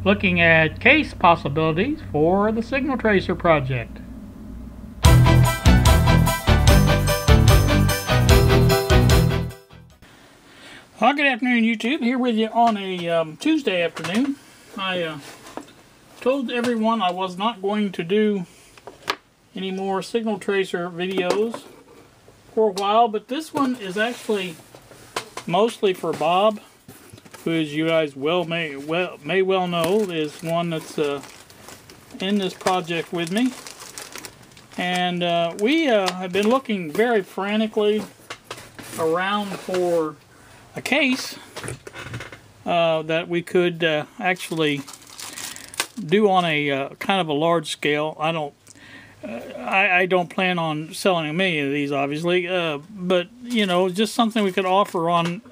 looking at case possibilities for the signal tracer project. Well, good afternoon, YouTube. Here with you on a Tuesday afternoon. I told everyone I was not going to do any more signal tracer videos for a while, but this one is actually mostly for Bob, who, as you guys may well know, is one that's in this project with me. And we have been looking very frantically around for a case that we could actually do on a kind of a large scale. I don't plan on selling a million of these, obviously, but you know, just something we could offer on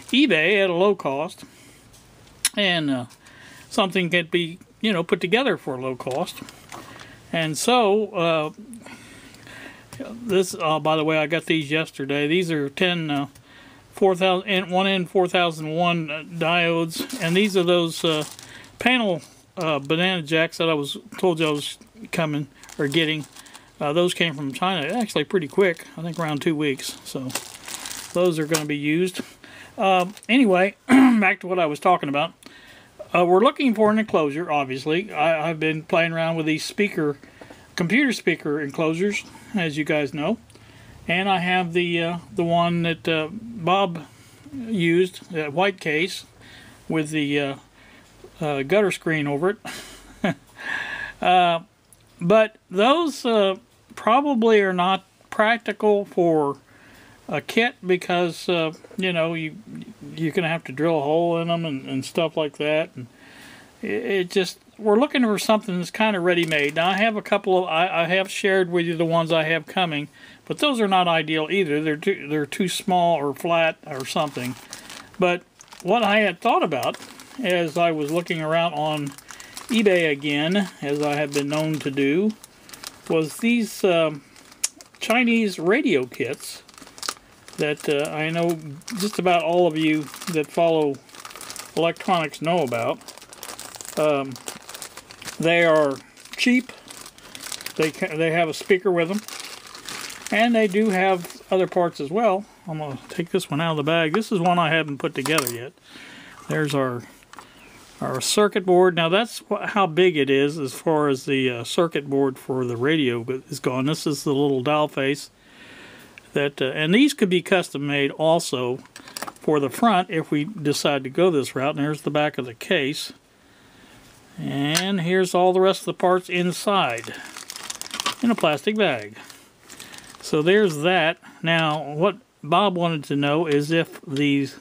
eBay at a low cost, and something could be, you know, put together for a low cost. And so this, by the way, I got these yesterday. These are 10 1N4001 diodes, and these are those panel banana jacks that I told you I was getting. Those came from China, actually pretty quick. I think around 2 weeks. So those are going to be used. Anyway, back to what I was talking about. We're looking for an enclosure, obviously. I've been playing around with these computer speaker enclosures, as you guys know. And I have the one that Bob used, that white case, with the gutter screen over it. But those probably are not practical for a kit, because you know, you're gonna have to drill a hole in them and stuff like that. And we're looking for something that's kind of ready-made. Now I have a couple of, I have shared with you the ones I have coming, but those are not ideal either. They're too small or flat or something. But what I had thought about as I was looking around on eBay again, as I have been known to do, was these Chinese radio kits that I know just about all of you that follow electronics know about. They are cheap. They have a speaker with them, and they do have other parts as well. I'm going to take this one out of the bag. This is one I haven't put together yet. There's our circuit board. Now that's how big it is as far as the circuit board for the radio is gone. This is the little dial face. And these could be custom made also for the front if we decide to go this route. And there's the back of the case. And here's all the rest of the parts inside in a plastic bag. So there's that. Now, what Bob wanted to know is if these,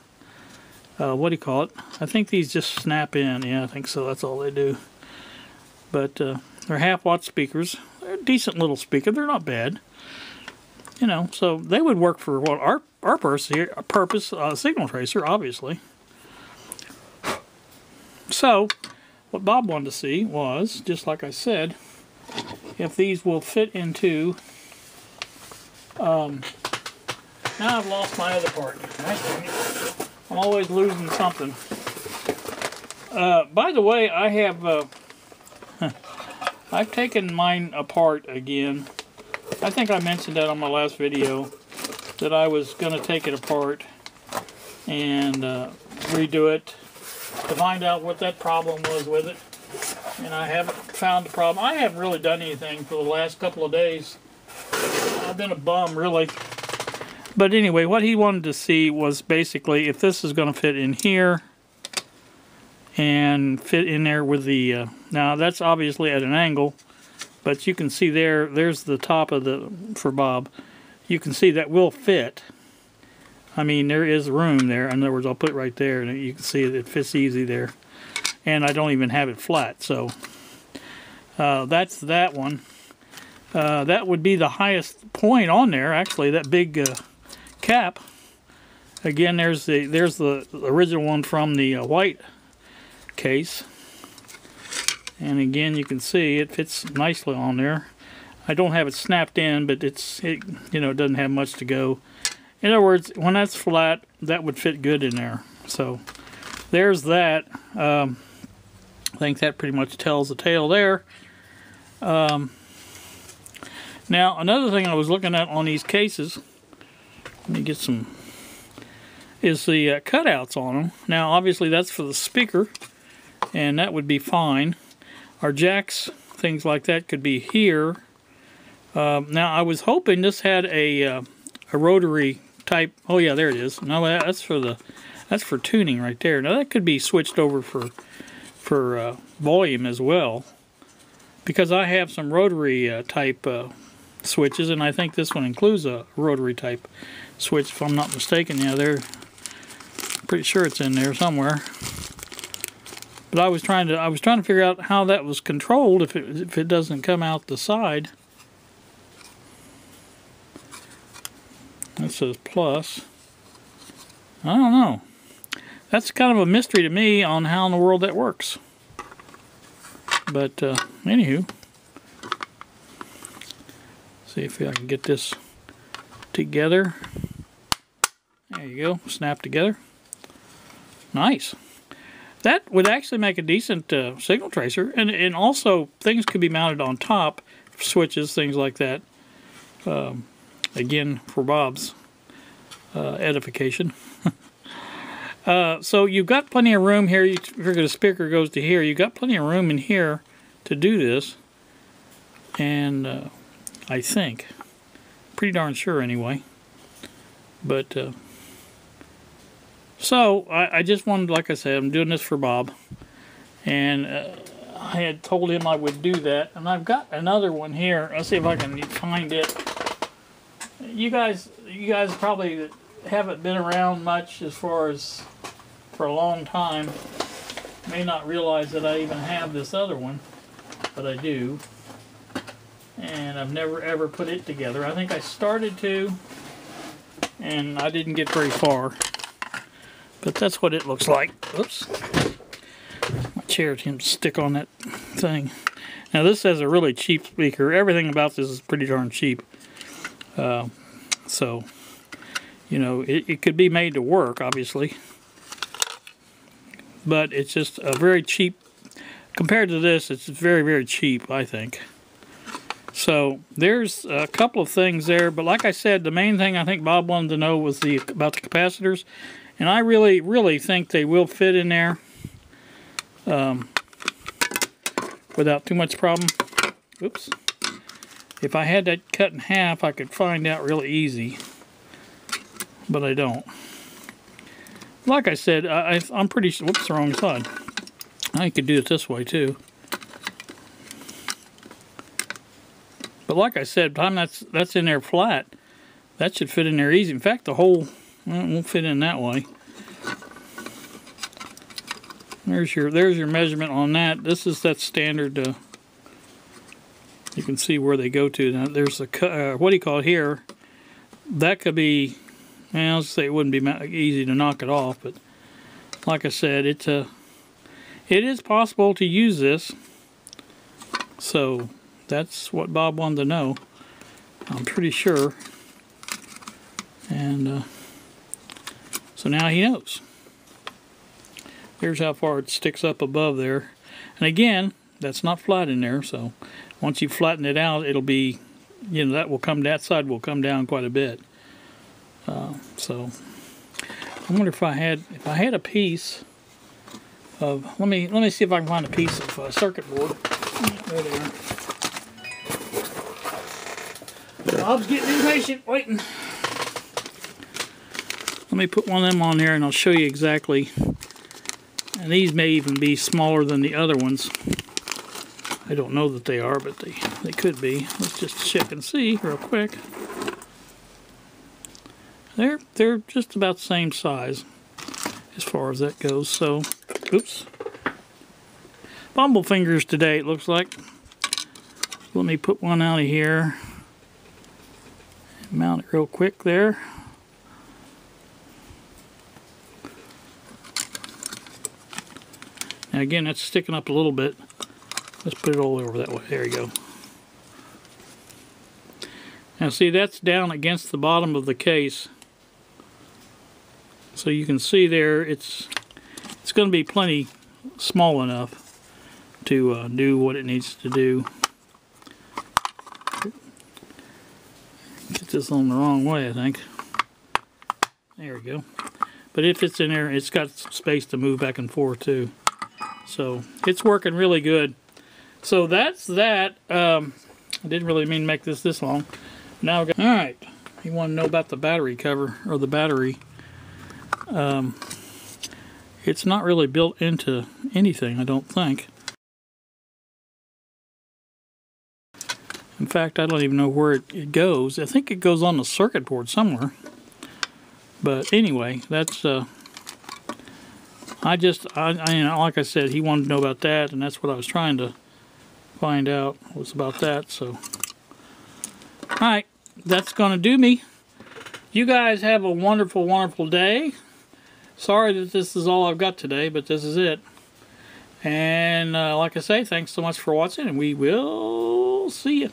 what do you call it? I think these just snap in. Yeah, I think so. That's all they do. But they're half-watt speakers. They're a decent little speaker. They're not bad. You know, so they would work for what our purpose, signal tracer, obviously. So what Bob wanted to see was, just like I said, if these will fit into. Now I've lost my other part. I'm always losing something. By the way, I have I've taken mine apart again. I think I mentioned that on my last video, that I was going to take it apart and redo it to find out what that problem was with it. And I haven't found the problem. I haven't really done anything for the last couple of days. I've been a bum, really. But anyway, what he wanted to see was basically if this is going to fit in here and fit in there with the... now that's obviously at an angle. But you can see there's the top of for Bob. You can see that will fit. I mean, there is room there. In other words, I'll put it right there, and you can see it fits easy there. And I don't even have it flat, so that's that one. That would be the highest point on there, actually, that big cap. Again, there's the original one from the white case. And again, you can see it fits nicely on there. I don't have it snapped in, but it you know, it doesn't have much to go. In other words, when that's flat, that would fit good in there. So there's that. I think that pretty much tells the tale there. Now, another thing I was looking at on these cases, let me get some, is the cutouts on them. Now, obviously, that's for the speaker, and that would be fine. Our jacks, things like that, could be here. Now, I was hoping this had a rotary type. Oh yeah, there it is. No, that's for tuning right there. Now that could be switched over for volume as well, because I have some rotary type switches, and I think this one includes a rotary type switch, if I'm not mistaken. Yeah, they're pretty sure it's in there somewhere. But I was trying to figure out how that was controlled if it doesn't come out the side. That says plus. I don't know. That's kind of a mystery to me on how in the world that works. But anywho, see if I can get this together. There you go, snap together. Nice. That would actually make a decent signal tracer, and also things could be mounted on top, switches, things like that. Again, for Bob's edification. So you've got plenty of room here. You figure the speaker goes to here. You've got plenty of room in here to do this. And I think, pretty darn sure anyway. But, so I just wanted, like I said, I'm doing this for Bob. And I had told him I would do that. And I've got another one here. Let's see if I can find it. You guys probably haven't been around much as far as for a long time. May not realize that I even have this other one, but I do. And I've never ever put it together. I think I started to, and I didn't get very far. But that's what it looks like. Oops. My chair didn't stick on that thing. Now this has a really cheap speaker. Everything about this is pretty darn cheap. So, you know, it could be made to work, obviously. But it's just a very cheap, compared to this, it's very, very cheap, I think. So, there's a couple of things there. But like I said, the main thing I think Bob wanted to know was about the capacitors. And I really, really think they will fit in there without too much problem. Oops. If I had that cut in half, I could find out really easy. But I don't. Like I said, I'm pretty sure... Whoops, the wrong side. I could do it this way, too. But like I said, by the time that's in there flat, that should fit in there easy. In fact, the whole... Well, it won't fit in that way. There's your measurement on that. This is that standard... you can see where they go to. Now, there's a what do you call it here? That could be, well, I'll say it wouldn't be easy to knock it off, but like I said, it is possible to use this. So that's what Bob wanted to know. I'm pretty sure. And so now he knows. Here's how far it sticks up above there. And again, that's not flat in there, so once you flatten it out, it'll be, you know, that side will come down quite a bit. So I wonder if I had a piece of, let me see if I can find a piece of circuit board. There they are. Bob's getting impatient, waiting. Let me put one of them on there and I'll show you exactly. And these may even be smaller than the other ones. I don't know that they are, but they could be. Let's just check and see real quick. They're just about the same size as far as that goes. So, oops. Bumble fingers today, it looks like. Let me put one out of here. Mount it real quick there. Now again, that's sticking up a little bit. Let's put it all over that way. There you go. Now see, that's down against the bottom of the case. So you can see there, it's going to be plenty small enough. to do what it needs to do. Get this on the wrong way, I think. There we go. But if it's in there, it's got space to move back and forth too. So it's working really good. So that's that. I didn't really mean to make this long. Now, all right. You want to know about the battery cover or the battery? It's not really built into anything, I don't think. In fact, I don't even know where it goes. I think it goes on the circuit board somewhere. But anyway, that's you know, like I said, he wanted to know about that, and that's what I was trying to find out was about that. So, all right, that's gonna do me. You guys have a wonderful, wonderful day. Sorry that this is all I've got today, but this is it. And like I say, thanks so much for watching, and we will see you.